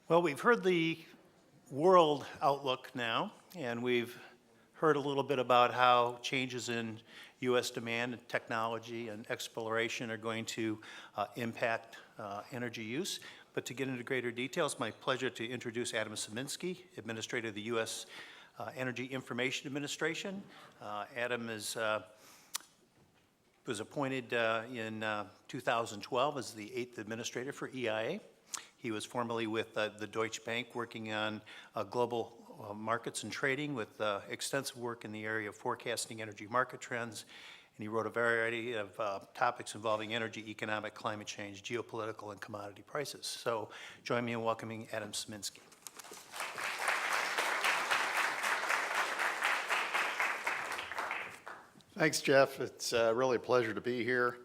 Well, we've heard the world outlook now, and we've heard a little bit about how changes in U.S. demand and technology and exploration are going to impact energy use. But to get into greater detail, it's my pleasure to introduce Adam Sieminski, Administrator of the U.S. Energy Information Administration. Adam was appointed in 2012 as the 8th Administrator for EIA. He was formerly with the Deutsche Bank working on global markets and trading with extensive work in the area of forecasting energy market trends. And he wrote a variety of topics involving energy, economic, climate change, geopolitical, and commodity prices. So join me in welcoming Adam Sieminski. Thanks, Jeff. It's really a pleasure to be here.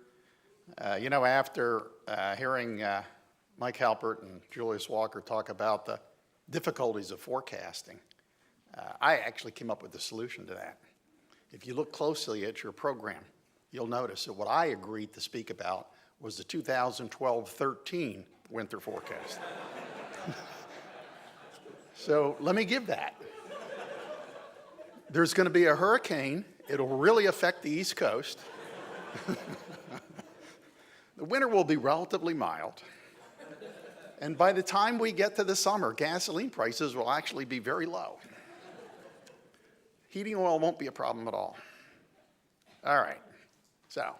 After hearing Mike Halpert and Julius Walker talk about the difficulties of forecasting, I actually came up with a solution to that. If you look closely at your program, you'll notice that what I agreed to speak about was the 2012-13 winter forecast. So let me give that. There's going to be a hurricane. It'll really affect the East Coast. The winter will be relatively mild. And by the time we get to the summer, gasoline prices will actually be very low. Heating oil won't be a problem at all. All right, so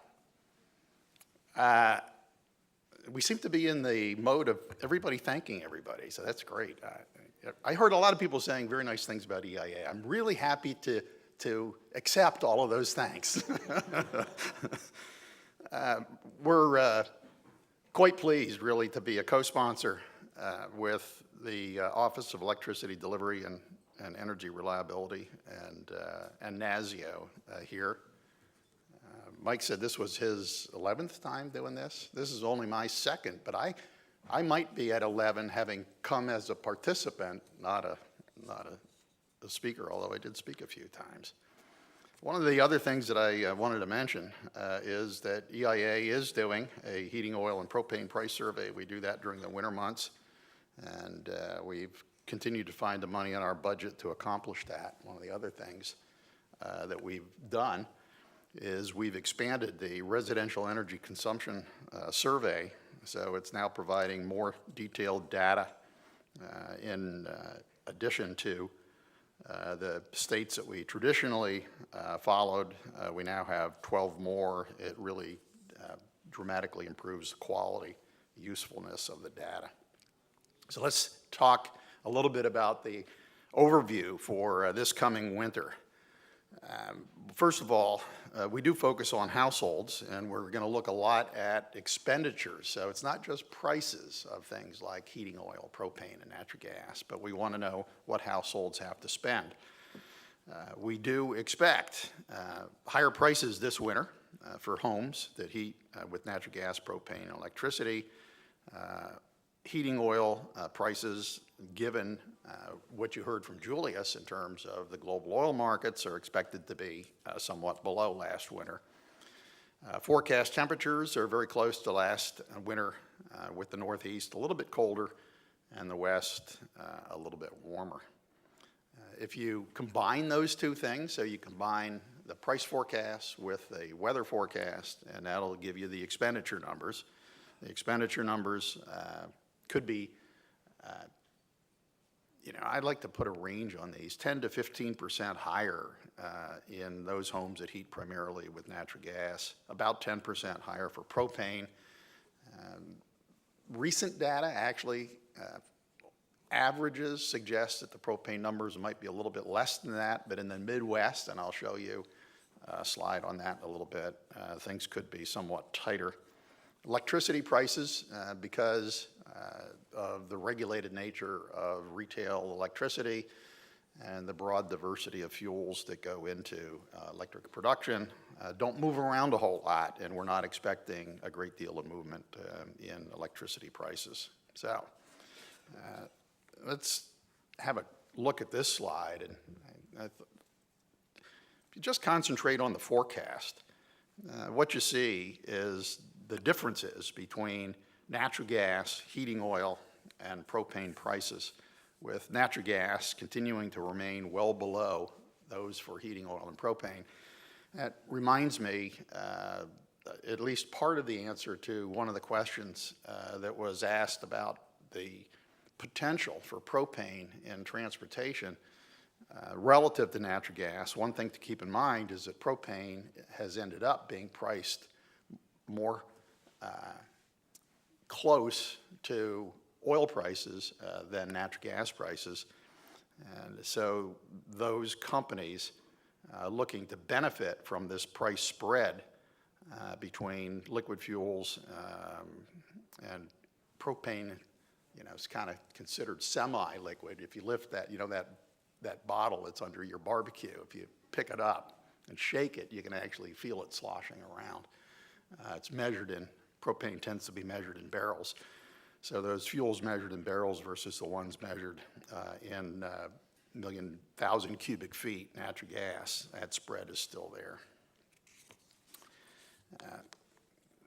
we seem to be in the mode of everybody thanking everybody, so that's great. I heard a lot of people saying very nice things about EIA. I'm really happy to accept all of those thanks. We're quite pleased, really, to be a co-sponsor with the Office of Electricity Delivery and Energy Reliability and NASIO here. Mike said this was his 11th time doing this. This is only my second, but I might be at 11 having come as a participant, not a speaker, although I did speak a few times. One of the other things that I wanted to mention is that EIA is doing a heating oil and propane price survey. We do that during the winter months, and we've continued to find the money in our budget to accomplish that. One of the other things that we've done is we've expanded the residential energy consumption survey, so it's now providing more detailed data in addition to the states that we traditionally followed. We now have 12 more. It really dramatically improves the quality, usefulness of the data. So let's talk a little bit about the overview for this coming winter. First of all, we do focus on households, and we're going to look a lot at expenditures. So it's not just prices of things like heating oil, propane, and natural gas, but we want to know what households have to spend. We do expect higher prices this winter for homes that heat with natural gas, propane, and electricity. Heating oil prices, given what you heard from Julius in terms of the global oil markets, are expected to be somewhat below last winter. Forecast temperatures are very close to last winter, with the Northeast a little bit colder and the West a little bit warmer. If you combine those two things, so you combine the price forecast with the weather forecast, and that'll give you the expenditure numbers. The expenditure numbers could be, I'd like to put a range on these, 10 to 15% higher in those homes that heat primarily with natural gas, about 10% higher for propane. Recent data actually averages suggest that the propane numbers might be a little bit less than that, but in the Midwest, and I'll show you a slide on that in a little bit, things could be somewhat tighter. Electricity prices, because of the regulated nature of retail electricity and the broad diversity of fuels that go into electric production, don't move around a whole lot, and we're not expecting a great deal of movement in electricity prices. So let's have a look at this slide. And if you just concentrate on the forecast, what you see is the differences between natural gas, heating oil, and propane prices, with natural gas continuing to remain well below those for heating oil and propane. That reminds me, at least part of the answer to one of the questions that was asked about the potential for propane in transportation relative to natural gas. One thing to keep in mind is that propane has ended up being priced more close to oil prices than natural gas prices. And so those companies looking to benefit from this price spread between liquid fuels and propane, it's kind of considered semi-liquid. If you lift that, that bottle that's under your barbecue, if you pick it up and shake it, you can actually feel it sloshing around. It's measured in, propane tends to be measured in barrels. So those fuels measured in barrels versus the ones measured in thousand cubic feet natural gas, that spread is still there.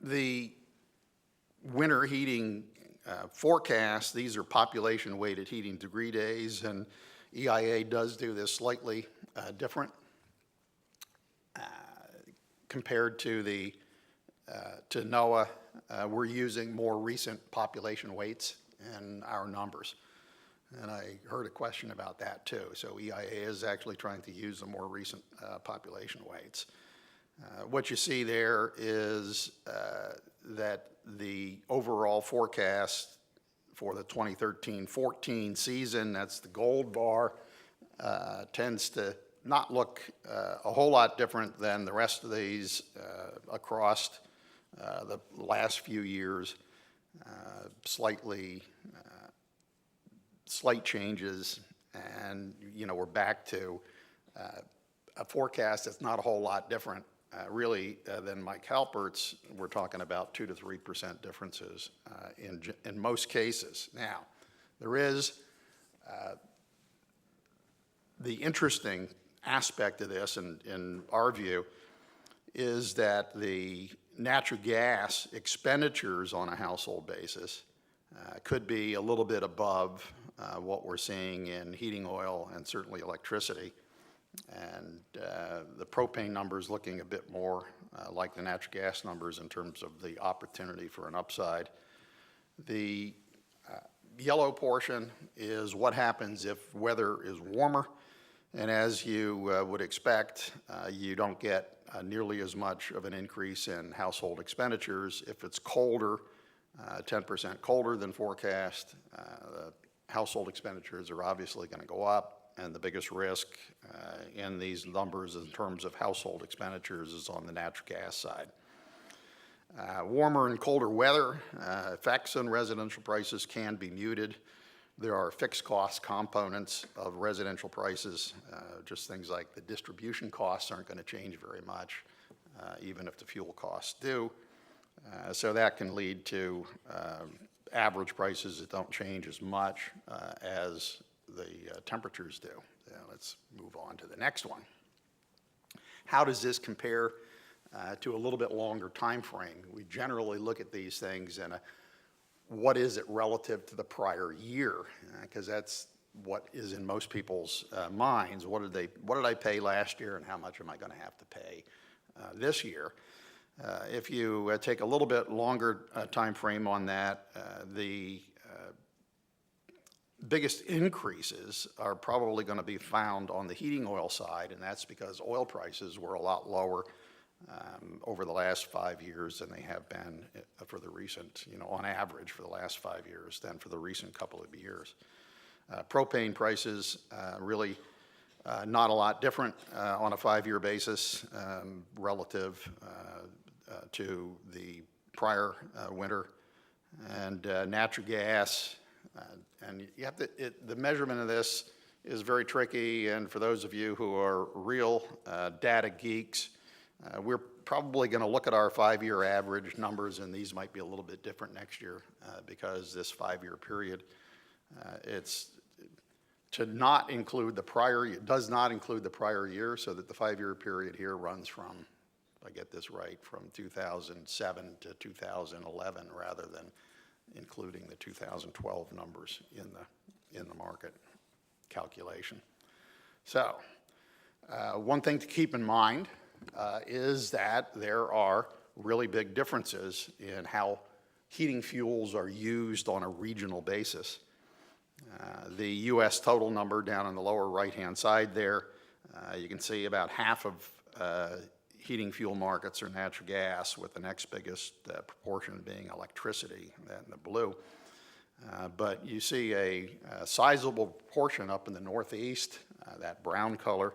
The winter heating forecast, these are population weighted heating degree days, and EIA does do this slightly different compared to to NOAA. We're using more recent population weights in our numbers. And I heard a question about that too. So EIA is actually trying to use the more recent population weights. What you see there is that the overall forecast for the 2013-14 season, that's the gold bar, tends to not look a whole lot different than the rest of these across the last few years. Slight changes, and we're back to a forecast that's not a whole lot different really than Mike Halpert's. We're talking about 2 to 3% differences in most cases. Now, there is the interesting aspect of this, in our view, is that the natural gas expenditures on a household basis could be a little bit above what we're seeing in heating oil and certainly electricity. And the propane numbers looking a bit more like the natural gas numbers in terms of the opportunity for an upside. The yellow portion is what happens if weather is warmer, and as you would expect, you don't get nearly as much of an increase in household expenditures. If it's colder, 10% colder than forecast, the household expenditures are obviously going to go up, and the biggest risk in these numbers in terms of household expenditures is on the natural gas side. Warmer and colder weather effects on residential prices can be muted. There are fixed cost components of residential prices, just things like the distribution costs aren't going to change very much, even if the fuel costs do. So that can lead to average prices that don't change as much as the temperatures do. Let's move on to the next one. How does this compare to a little bit longer time frame? We generally look at these things and what is it relative to the prior year? Because that's what is in most people's minds. What did I pay last year, and how much am I going to have to pay this year? If you take a little bit longer time frame on that, the biggest increases are probably going to be found on the heating oil side, and that's because oil prices were a lot lower over the last 5 years than they have been for the recent, on average for the last 5 years than for the recent couple of years. Propane prices really not a lot different on a 5-year basis relative to the prior winter. And natural gas, and you have to, the measurement of this is very tricky, and for those of you who are real data geeks, we're probably going to look at our 5-year average numbers, and these might be a little bit different next year because this 5-year period, it's to not include the prior, it does not include the prior year, so that the 5-year period here runs from, if I get this right, from 2007 to 2011 rather than including the 2012 numbers in the market calculation. So one thing to keep in mind is that there are really big differences in how heating fuels are used on a regional basis. The U.S. total number down on the lower right-hand side there, you can see about half of heating fuel markets are natural gas, with the next biggest proportion being electricity, in the blue. But you see a sizable portion up in the Northeast, that brown color,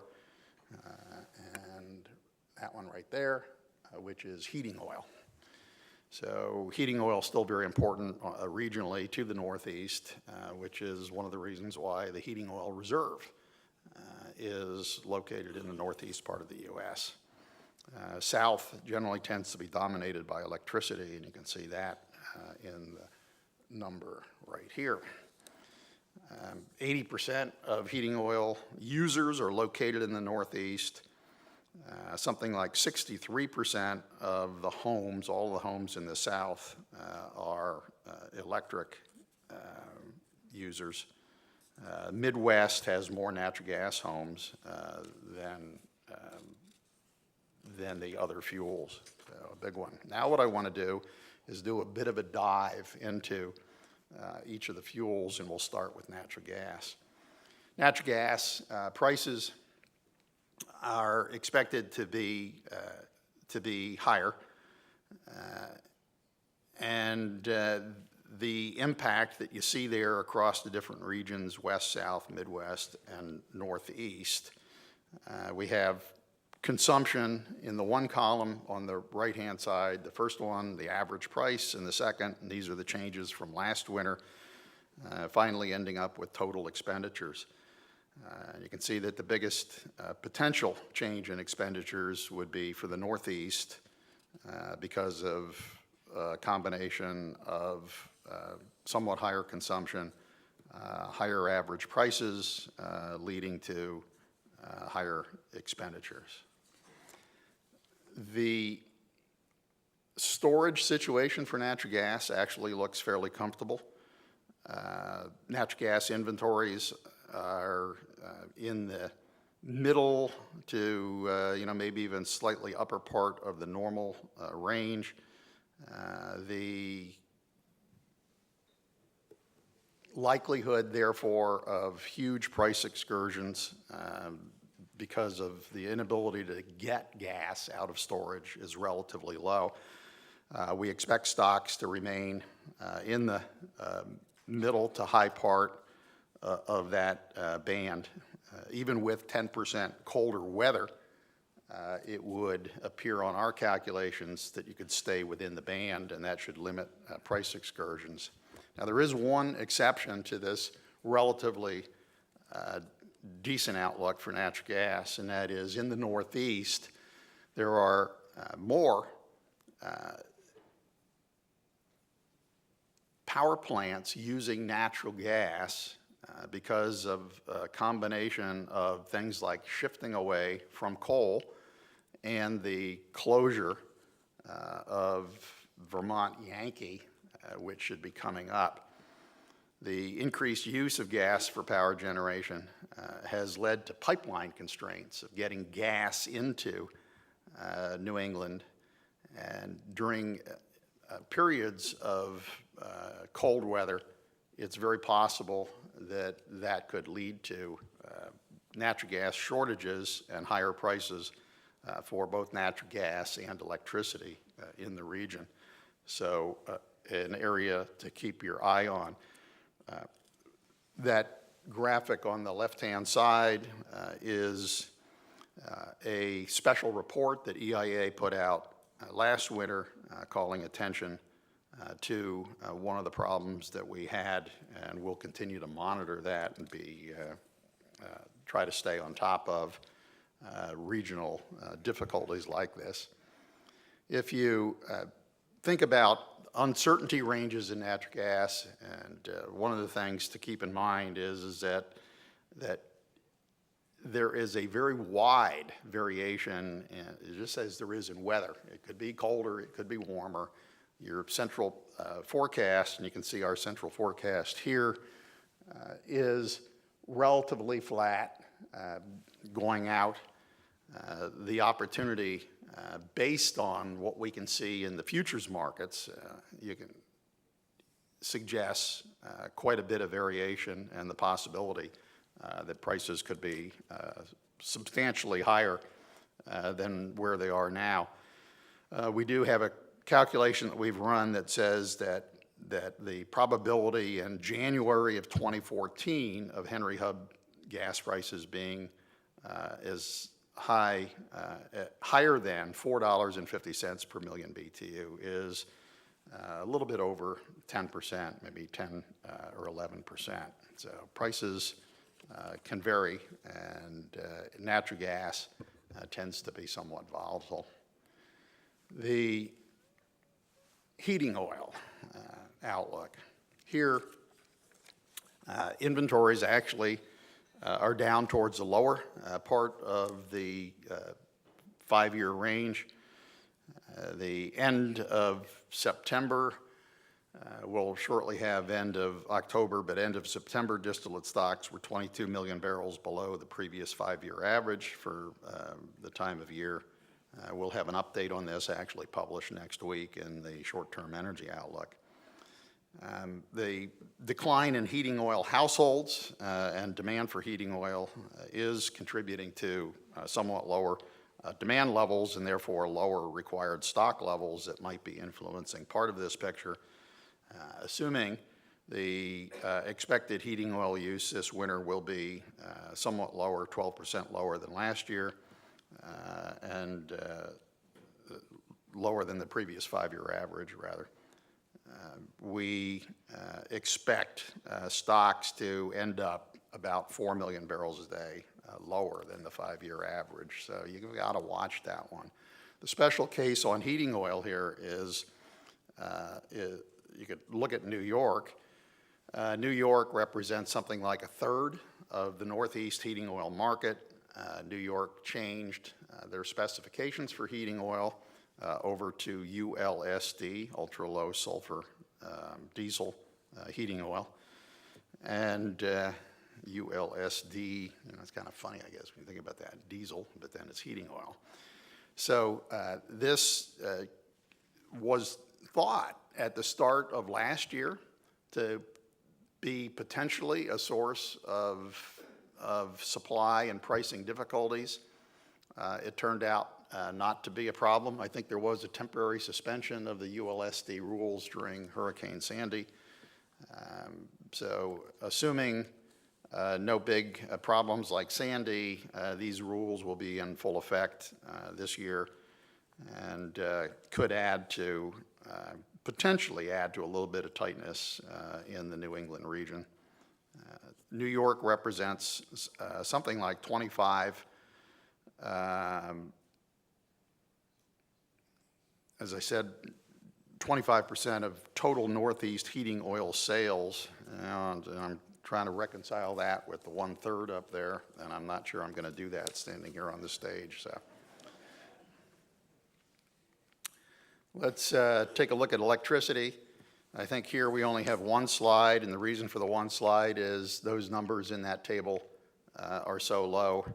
and that one right there, which is heating oil. So heating oil is still very important regionally to the Northeast, which is one of the reasons why the heating oil reserve is located in the Northeast part of the U.S. South generally tends to be dominated by electricity, and you can see that in the number right here. 80% of heating oil users are located in the Northeast. Something like 63% of the homes, all the homes in the South, are electric users. Midwest has more natural gas homes than the other fuels, so a big one. Now what I want to do is do a bit of a dive into each of the fuels, and we'll start with natural gas. Natural gas prices are expected to be higher, and the impact that you see there across the different regions, West, South, Midwest, and Northeast. We have consumption in the one column on the right-hand side. The first one, the average price, and the second, and these are the changes from last winter, finally ending up with total expenditures. You can see that the biggest potential change in expenditures would be for the Northeast because of a combination of somewhat higher consumption, higher average prices, leading to higher expenditures. The storage situation for natural gas actually looks fairly comfortable. Natural gas inventories are in the middle to maybe even slightly upper part of the normal range. The likelihood, therefore, of huge price excursions because of the inability to get gas out of storage is relatively low. We expect stocks to remain in the middle to high part of that band. Even with 10% colder weather, it would appear on our calculations that you could stay within the band, and that should limit price excursions. Now, there is one exception to this relatively decent outlook for natural gas, and that is in the Northeast, there are more power plants using natural gas because of a combination of things like shifting away from coal and the closure of Vermont Yankee, which should be coming up. The increased use of gas for power generation has led to pipeline constraints of getting gas into New England, and during periods of cold weather, it's very possible that that could lead to natural gas shortages and higher prices for both natural gas and electricity in the region. So an area to keep your eye on. That graphic on the left-hand side is a special report that EIA put out last winter calling attention to one of the problems that we had, and we'll continue to monitor that and try to stay on top of regional difficulties like this. If you think about uncertainty ranges in natural gas, and one of the things to keep in mind is that there is a very wide variation, just as there is in weather. It could be colder, it could be warmer. your central forecast, and you can see our central forecast here, is relatively flat going out. The opportunity based on what we can see in the futures markets, you can suggest quite a bit of variation and the possibility that prices could be substantially higher than where they are now. We do have a calculation that we've run that says that the probability in January of 2014 of Henry Hub gas prices being as higher than $4.50 per million BTU is a little bit over 10%, maybe 10 or 11%. So prices can vary, and natural gas tends to be somewhat volatile. The heating oil outlook. Here, inventories actually are down towards the lower part of the 5-year range. The end of September, we'll shortly have end of October, but end of September distillate stocks were 22 million barrels below the previous 5-year average for the time of year. We'll have an update on this actually published next week in the short-term energy outlook. The decline in heating oil households and demand for heating oil is contributing to somewhat lower demand levels and therefore lower required stock levels that might be influencing part of this picture. Assuming the expected heating oil use this winter will be somewhat lower, 12% lower than last year, and lower than the previous 5-year average, rather. We expect stocks to end up about 4 million barrels a day lower than the 5-year average. So you've got to watch that one. The special case on heating oil here is you could look at New York. New York represents something like a third of the Northeast heating oil market. New York changed their specifications for heating oil over to ULSD, ultra low sulfur diesel heating oil. And ULSD, it's kind of funny, I guess, when you think about that, diesel, but then it's heating oil. So this was thought at the start of last year to be potentially a source of supply and pricing difficulties. It turned out not to be a problem. I think there was a temporary suspension of the ULSD rules during Hurricane Sandy. So assuming no big problems like Sandy, these rules will be in full effect this year and could add to, potentially add to a little bit of tightness in the New England region. New York represents something like 25, as I said, 25% of total Northeast heating oil sales, and I'm trying to reconcile that with the 1/3 up there, and I'm not sure I'm going to do that standing here on the stage. So let's take a look at electricity. I think here we only have one slide, and the reason for the one slide is those numbers in that table are so low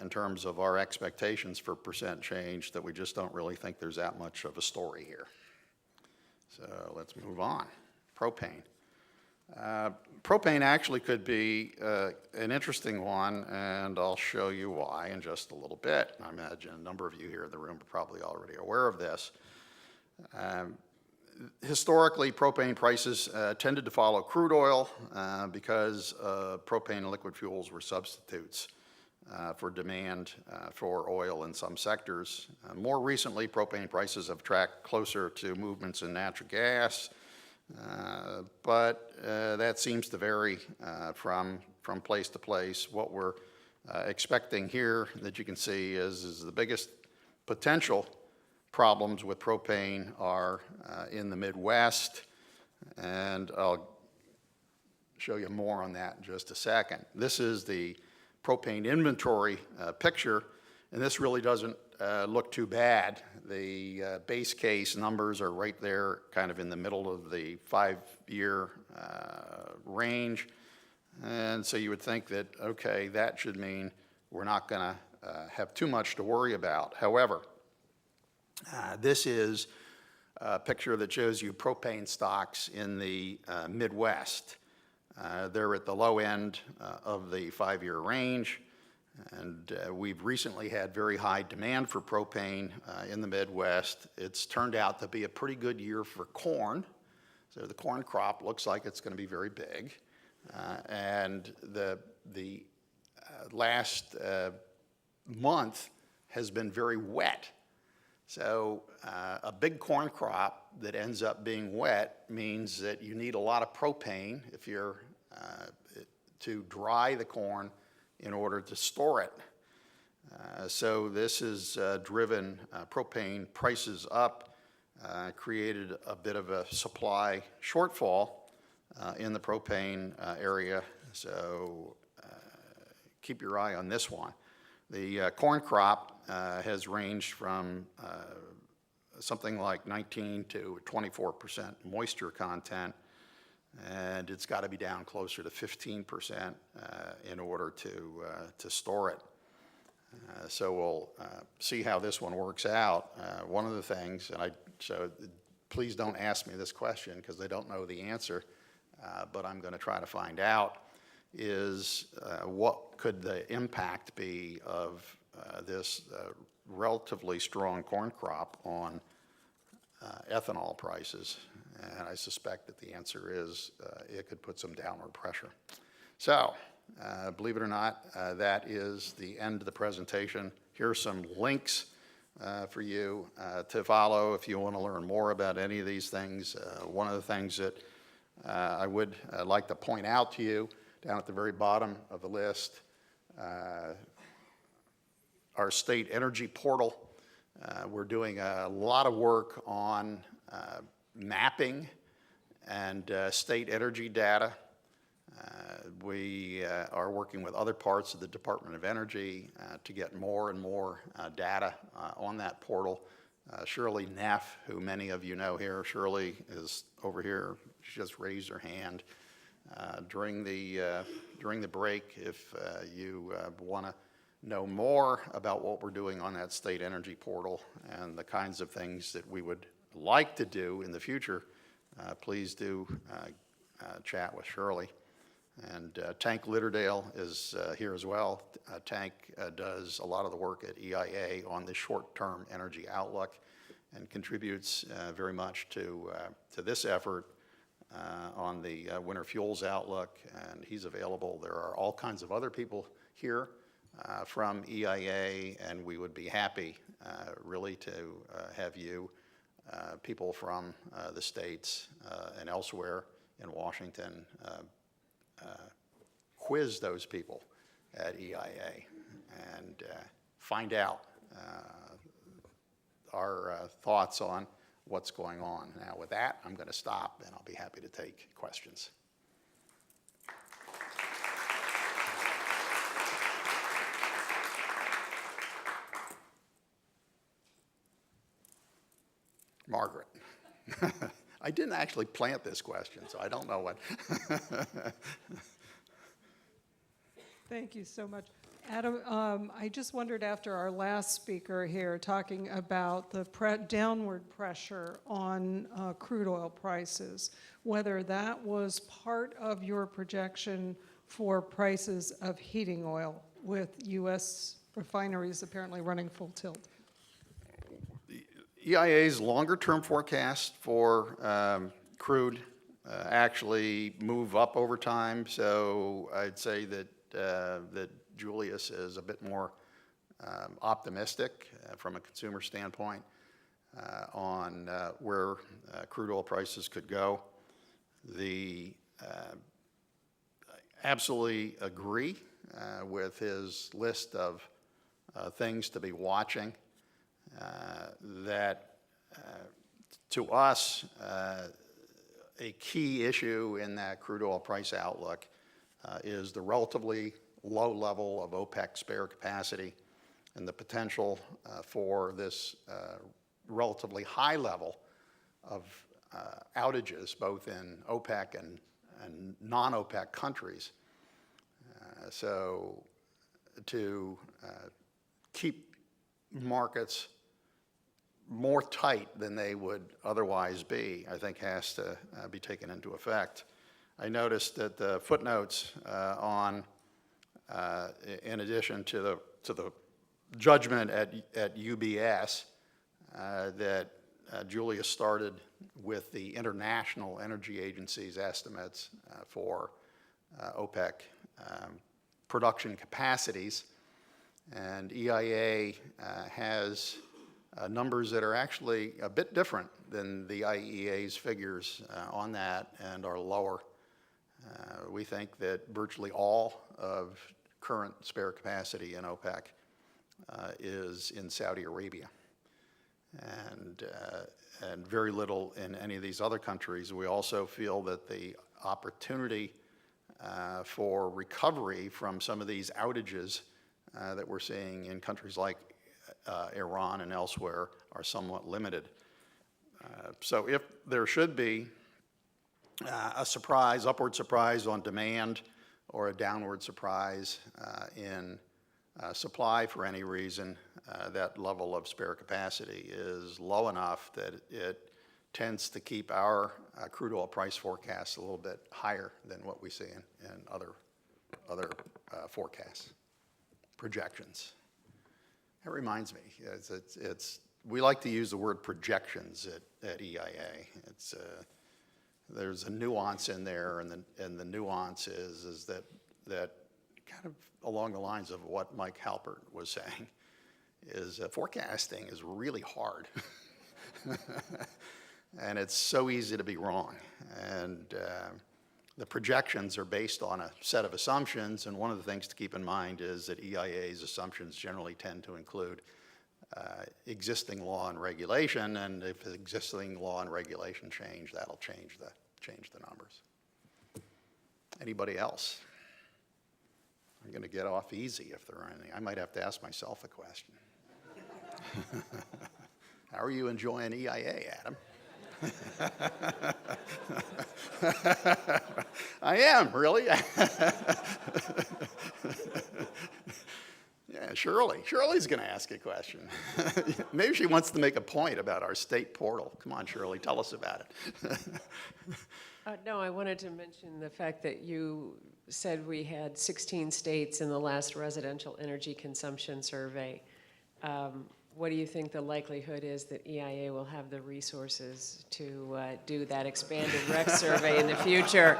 in terms of our expectations for percent change that we just don't really think there's that much of a story here. So let's move on. Propane. Propane actually could be an interesting one, and I'll show you why in just a little bit. I imagine a number of you here in the room are probably already aware of this. Historically, propane prices tended to follow crude oil because propane and liquid fuels were substitutes for demand for oil in some sectors. More recently, propane prices have tracked closer to movements in natural gas, but that seems to vary from place to place. What we're expecting here that you can see is the biggest potential problems with propane are in the Midwest, and I'll show you more on that in just a second. This is the propane inventory picture, and this really doesn't look too bad. The base case numbers are right there, kind of in the middle of the 5-year range. And so you would think that, okay, that should mean we're not going to have too much to worry about. However, this is a picture that shows you propane stocks in the Midwest. They're at the low end of the 5-year range. And we've recently had very high demand for propane in the Midwest. It's turned out to be a pretty good year for corn. So the corn crop looks like it's going to be very big. And the last month has been very wet. So a big corn crop that ends up being wet means that you need a lot of propane if you're to dry the corn in order to store it. So this has driven propane prices up, created a bit of a supply shortfall in the propane area. So keep your eye on this one. The corn crop has ranged from something like 19 to 24% moisture content, and it's got to be down closer to 15% in order to store it. So we'll see how this one works out. One of the things, so please don't ask me this question because I don't know the answer, but I'm going to try to find out, is what could the impact be of this relatively strong corn crop on ethanol prices? And I suspect that the answer is it could put some downward pressure. So, believe it or not, that is the end of the presentation. Here are some links for you to follow if you want to learn more about any of these things. One of the things that I would like to point out to you, down at the very bottom of the list, our state energy portal. We're doing a lot of work on mapping and state energy data. We are working with other parts of the Department of Energy to get more and more data on that portal. Shirley Neff, who many of you know here, Shirley is over here. She just raised her hand. During the break, if you want to know more about what we're doing on that state energy portal and the kinds of things that we would like to do in the future, please do chat with Shirley. And Tank Litterdale is here as well. Tank does a lot of the work at EIA on the short-term energy outlook and contributes very much to this effort on the winter fuels outlook, and he's available. There are all kinds of other people here from EIA, and we would be happy really to have you, people from the states and elsewhere in Washington, quiz those people at EIA and find out our thoughts on what's going on. Now with that, I'm going to stop and I'll be happy to take questions. Margaret. I didn't actually plant this question, so I don't know what. Thank you so much. Adam, I just wondered, after our last speaker here talking about the downward pressure on crude oil prices, whether that was part of your projection for prices of heating oil with U.S. refineries apparently running full tilt. EIA's longer-term forecast for crude actually move up over time, so I'd say that that Julius is a bit more optimistic from a consumer standpoint on where crude oil prices could go. I absolutely agree with his list of things to be watching. That to us, a key issue in that crude oil price outlook is the relatively low level of OPEC spare capacity. and the potential for this relatively high level of outages, both in OPEC and non-OPEC countries. So to keep markets more tight than they would otherwise be, I think has to be taken into effect. I noticed that the footnotes in addition to the judgment at UBS, that Julia started with the International Energy Agency's estimates for OPEC production capacities, and EIA has numbers that are actually a bit different than the IEA's figures on that and are lower. We think that virtually all of current spare capacity in OPEC is in Saudi Arabia, and very little in any of these other countries. We also feel that the opportunity for recovery from some of these outages that we're seeing in countries like Iran and elsewhere are somewhat limited. So if there should be a surprise, upward surprise on demand, or a downward surprise in supply for any reason, that level of spare capacity is low enough that it tends to keep our crude oil price forecasts a little bit higher than what we see in other forecasts, projections. That reminds me, we like to use the word projections at EIA. There's a nuance in there, and the nuance is that kind of along the lines of what Mike Halpert was saying, is forecasting is really hard. And it's so easy to be wrong. And the projections are based on a set of assumptions, and one of the things to keep in mind is that EIA's assumptions generally tend to include existing law and regulation, and if existing law and regulation change, that'll change the numbers. Anybody else? I'm going to get off easy if there are any. I might have to ask myself a question. How are you enjoying EIA, Adam? I am, really. Yeah, Shirley's going to ask a question. Maybe she wants to make a point about our state portal. Come on, Shirley, tell us about it. No, I wanted to mention the fact that you said we had 16 states in the last residential energy consumption survey. What do you think the likelihood is that EIA will have the resources to do that expanded rec survey in the future?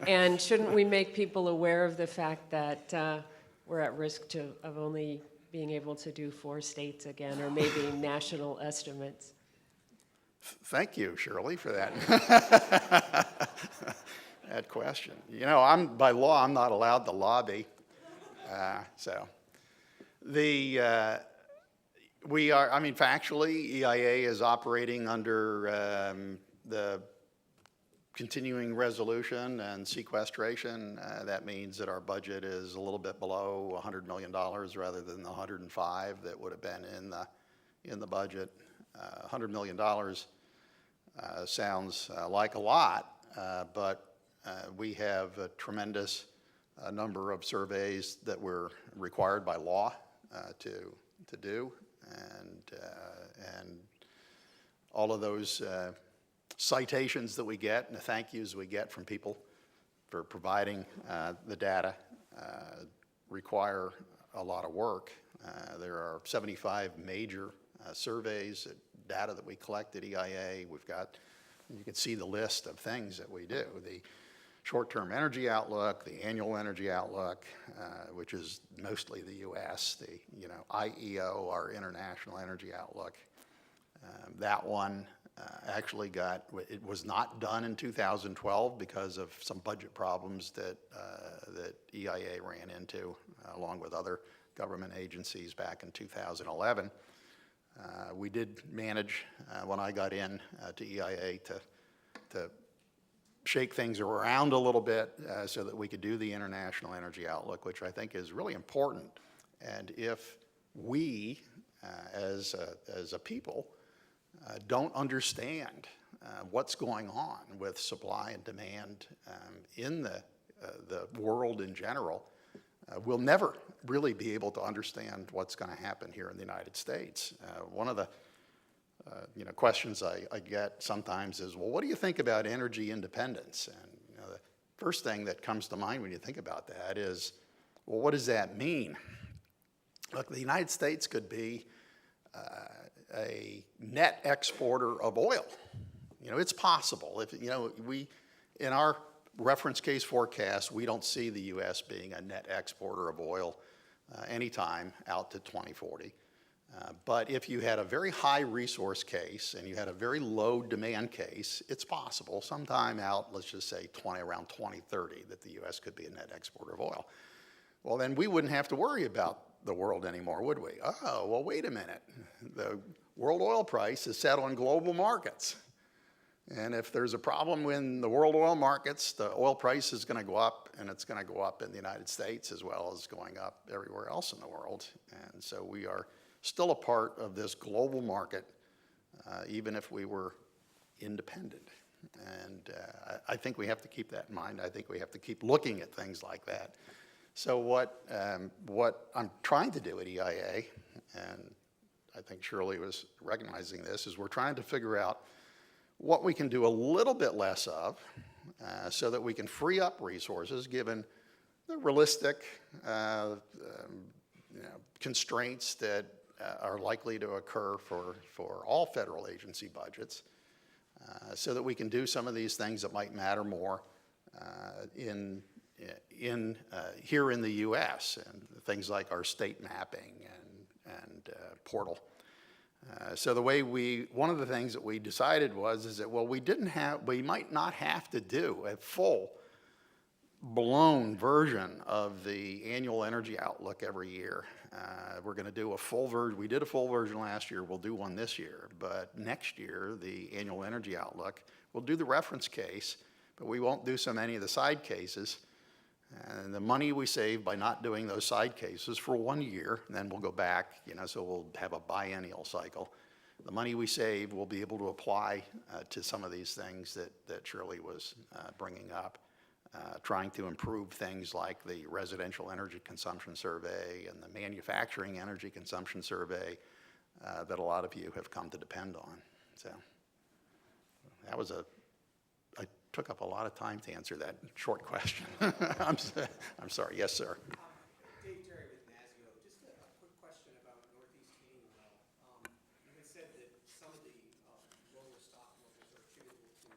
And shouldn't we make people aware of the fact that we're at risk of only being able to do 4 states again, or maybe national estimates? Thank you, Shirley, for that that question. You know, by law, I'm not allowed to lobby. We are, I mean, factually, EIA is operating under the continuing resolution and sequestration. That means that our budget is a little bit below $100 million rather than the 105 that would have been in the budget. $100 million sounds like a lot, but we have a tremendous number of surveys that we're required by law to do, and all of those citations that we get and the thank yous we get from people for providing the data require a lot of work. There are 75 major surveys, data that we collect at EIA. We've got, you can see the list of things that we do. The short-term energy outlook, the annual energy outlook, which is mostly the U.S., the IEO, our international energy outlook. That one actually it was not done in 2012 because of some budget problems that EIA ran into along with other government agencies back in 2011. We did manage, when I got in to EIA, to shake things around a little bit so that we could do the International Energy Outlook, which I think is really important. And if we, as a people, don't understand what's going on with supply and demand in the world in general. We'll never really be able to understand what's going to happen here in the United States. One of the questions I get sometimes is, well, what do you think about energy independence? And the first thing that comes to mind when you think about that is, well, what does that mean? Look, the United States could be a net exporter of oil. It's possible. If we, in our reference case forecast, we don't see the U.S. being a net exporter of oil anytime out to 2040. But if you had a very high resource case and you had a very low demand case, it's possible sometime out, let's just say around 2030, that the U.S. could be a net exporter of oil. Well, then we wouldn't have to worry about the world anymore, would we? Oh, well, wait a minute. The world oil price is set on global markets. And if there's a problem in the world oil markets, the oil price is going to go up, and it's going to go up in the United States as well as going up everywhere else in the world. And so we are still a part of this global market, even if we were independent. And I think we have to keep that in mind. I think we have to keep looking at things like that. So what I'm trying to do at EIA, and I think Shirley was recognizing this, is we're trying to figure out what we can do a little bit less of so that we can free up resources given the realistic constraints that are likely to occur for all federal agency budgets, so that we can do some of these things that might matter more here in the U.S., and things like our state mapping and portal. So one of the things that we decided is that, well, we might not have to do a full-blown version of the annual energy outlook every year. We're going to do a full version. We did a full version last year. We'll do one this year. But next year, the annual energy outlook, we'll do the reference case, but we won't do so many of the side cases. And the money we save by not doing those side cases for 1 year, and then we'll go back, so we'll have a biennial cycle. The money we save, we'll be able to apply to some of these things that Shirley was bringing up, trying to improve things like the residential energy consumption survey and the manufacturing energy consumption survey that a lot of you have come to depend on. So that was I took up a lot of time to answer that short question. I'm sorry. Yes, sir. Dave Terry with NASGO. Just a quick question about Northeast heating oil. You had said that some of the lower stock levels are attributable to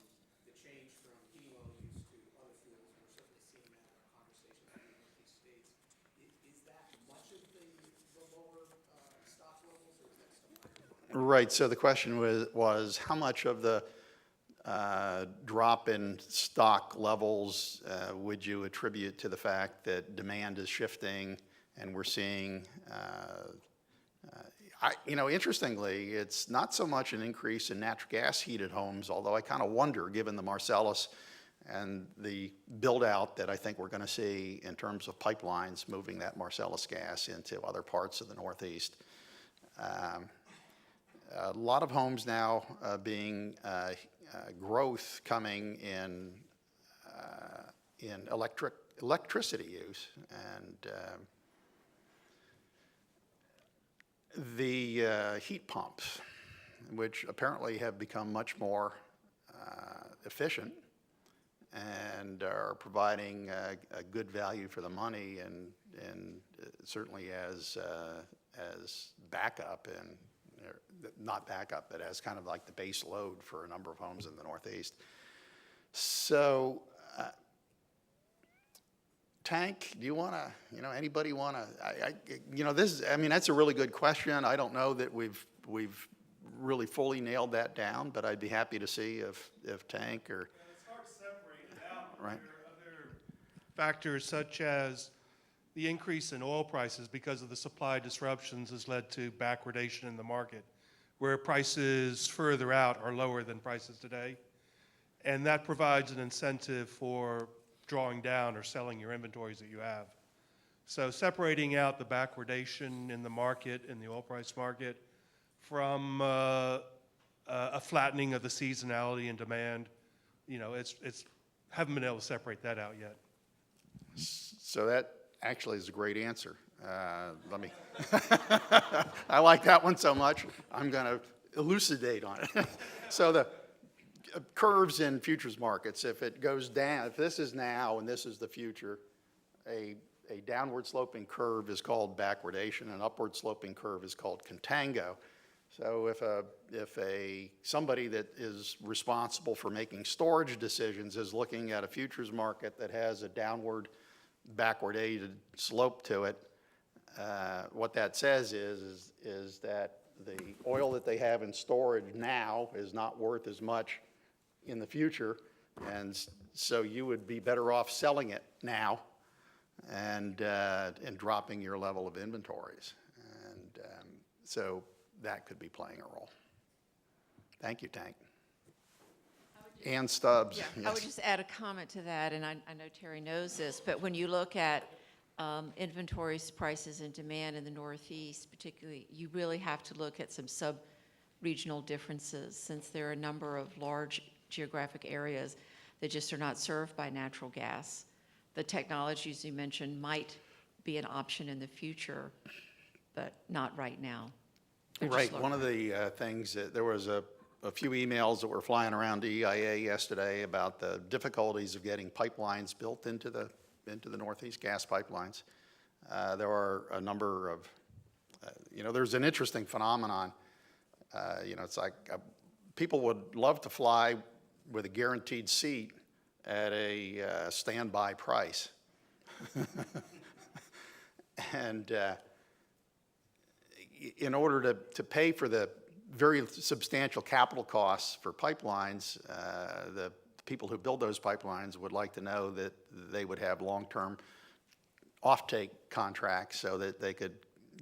the change from heating oil use to other fuels. We're certainly seeing that in our conversations with the Northeast states. Is that much of the lower stock levels, or is that still higher? Right. So the question was how much of the drop in stock levels would you attribute to the fact that demand is shifting and we're seeing, interestingly, it's not so much an increase in natural gas heated homes, although I kind of wonder, given the Marcellus and the build out that I think we're going to see in terms of pipelines moving that Marcellus gas into other parts of the Northeast. A lot of homes now being growth coming in electricity use, and the heat pumps, which apparently have become much more efficient and are providing a good value for the money, and certainly as backup and not backup, but as kind of like the base load for a number of homes in the Northeast. So, Tank, do you want to, anybody want to, that's a really good question. I don't know that we've really fully nailed that down, but I'd be happy to see if Tank or. Yeah, it's hard to separate it out. Right. There are other factors such as the increase in oil prices because of the supply disruptions has led to backwardation in the market, where prices further out are lower than prices today. And that provides an incentive for drawing down or selling your inventories that you have. So separating out the backwardation in the market, in the oil price market, from a flattening of the seasonality and demand, it's haven't been able to separate that out yet. So that actually is a great answer. Let me, I like that one so much, I'm going to elucidate on it. So the curves in futures markets, if it goes down, if this is now and this is the future, a downward sloping curve is called backwardation, an upward sloping curve is called contango. So if somebody that is responsible for making storage decisions is looking at a futures market that has a downward backwardated slope to it, what that says is that the oil that they have in storage now is not worth as much in the future, and so you would be better off selling it now and dropping your level of inventories. And so that could be playing a role. Thank you, Tank. Ann Stubbs. Yeah, I would just add a comment to that, and I know Terry knows this, but when you look at inventories, prices, and demand in the Northeast particularly, you really have to look at some sub-regional differences, since there are a number of large geographic areas that just are not served by natural gas. The technologies you mentioned might be an option in the future, but not right now. They're just Right. lower. One of the things that there was a few emails that were flying around to EIA yesterday about the difficulties of getting pipelines built into the Northeast gas pipelines. There are a number of, there's an interesting phenomenon. It's like people would love to fly with a guaranteed seat at a standby price. And in order to pay for the very substantial capital costs for pipelines, the people who build those pipelines would like to know that they would have long-term offtake contracts so that they could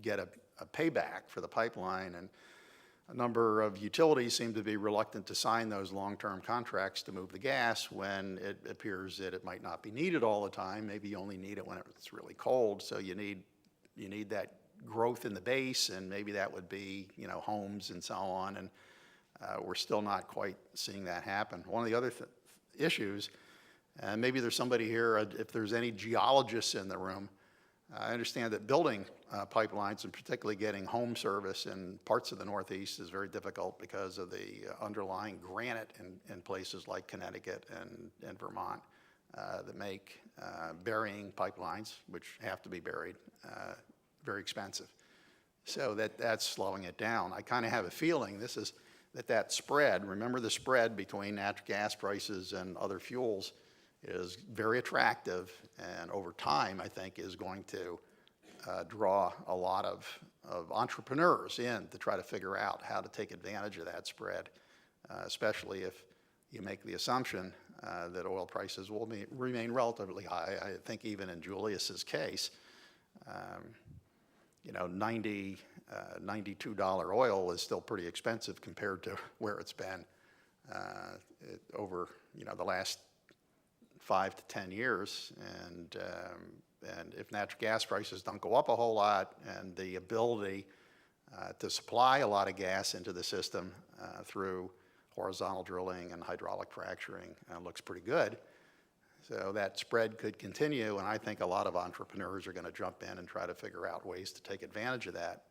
get a payback for the pipeline. And a number of utilities seem to be reluctant to sign those long-term contracts to move the gas when it appears that it might not be needed all the time. Maybe you only need it when it's really cold, so you need that growth in the base, and maybe that would be, homes and so on, and we're still not quite seeing that happen. One of the other issues, and maybe there's somebody here, if there's any geologists in the room, I understand that building pipelines, and particularly getting home service in parts of the Northeast, is very difficult because of the underlying granite in places like Connecticut and Vermont that make burying pipelines, which have to be buried, very expensive. So that's slowing it down. I kind of have a feeling that spread, remember the spread between natural gas prices and other fuels, is very attractive, and over time, I think, is going to draw a lot of entrepreneurs in to try to figure out how to take advantage of that spread, especially if you make the assumption that oil prices will remain relatively high. I think even in Julius's case, $92 oil is still pretty expensive compared to where it's been over the last 5 to 10 years, and if natural gas prices don't go up a whole lot, and the ability to supply a lot of gas into the system through horizontal drilling and hydraulic fracturing looks pretty good. So that spread could continue, and I think a lot of entrepreneurs are going to jump in and try to figure out ways to take advantage of that,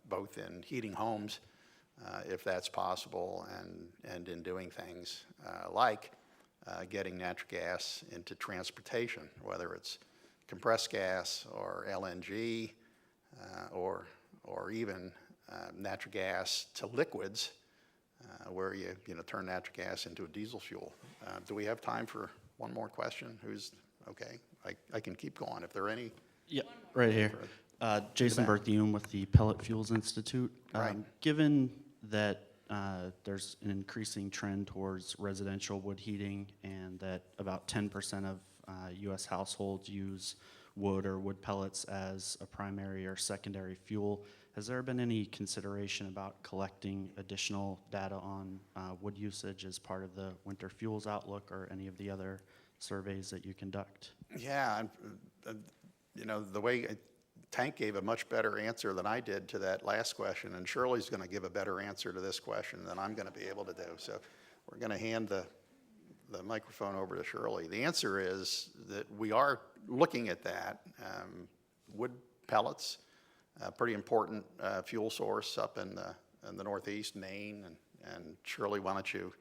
both in heating homes, if that's possible, and in doing things like getting natural gas into transportation, whether it's compressed gas or LNG, or even natural gas to liquids, where you turn natural gas into a diesel fuel. Do we have time for one more question? Who's okay? I can keep going if there are any. Yeah, right here. Jason Berthium with the Pellet Fuels Institute. Right. Given that there's an increasing trend towards residential wood heating, and that about 10% of U.S. households use wood or wood pellets as a primary or secondary fuel, has there been any consideration about collecting additional data on wood usage as part of the Winter Fuels Outlook or any of the other surveys that you conduct? Yeah, You know, the way Tank gave a much better answer than I did to that last question, and Shirley's going to give a better answer to this question than I'm going to be able to do. So we're going to hand the microphone over to Shirley. The answer is that we are looking at that. Wood pellets, a pretty important fuel source up in the Northeast, Maine, and Shirley, why don't you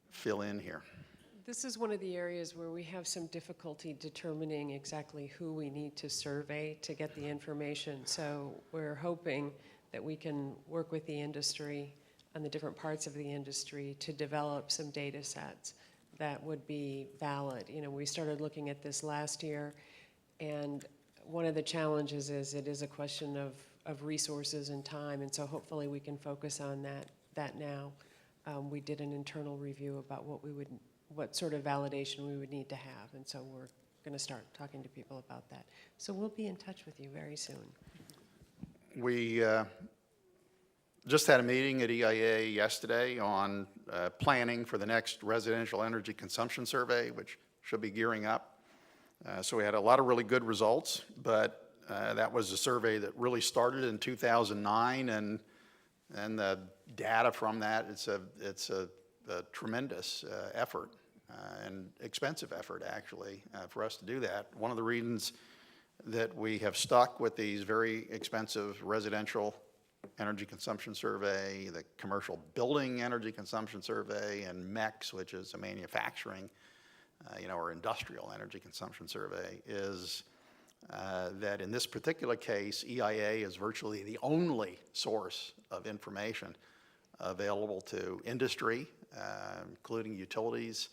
fill in here? This is one of the areas where we have some difficulty determining exactly who we need to survey to get the information. So we're hoping that we can work with the industry and the different parts of the industry to develop some data sets that would be valid. You know, we started looking at this last year, and one of the challenges is it is a question of resources and time, and so hopefully we can focus on that now. We did an internal review about what sort of validation we would need to have, and so we're going to start talking to people about that. So we'll be in touch with you very soon. We just had a meeting at EIA yesterday on planning for the next residential energy consumption survey, which should be gearing up. So we had a lot of really good results, but that was a survey that really started in 2009, and the data from that, it's a tremendous effort and expensive effort, actually, for us to do that. One of the reasons that we have stuck with these very expensive residential energy consumption survey, the commercial building energy consumption survey, and MEX, which is a manufacturing, or industrial energy consumption survey, is that in this particular case, EIA is virtually the only source of information available to industry, including utilities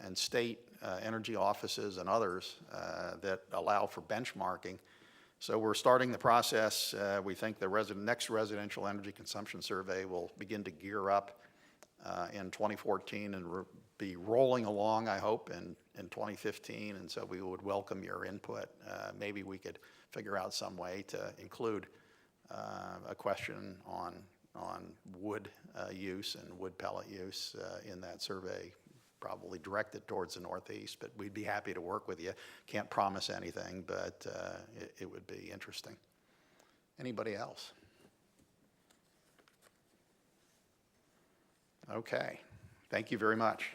and state energy offices and others that allow for benchmarking. So we're starting the process. We think the next residential energy consumption survey will begin to gear up in 2014 and be rolling along, I hope, in 2015. And so we would welcome your input. Maybe we could figure out some way to include a question on wood use and wood pellet use in that survey, probably directed towards the Northeast, but we'd be happy to work with you. Can't promise anything, but it would be interesting. Anybody else? Okay, thank you very much.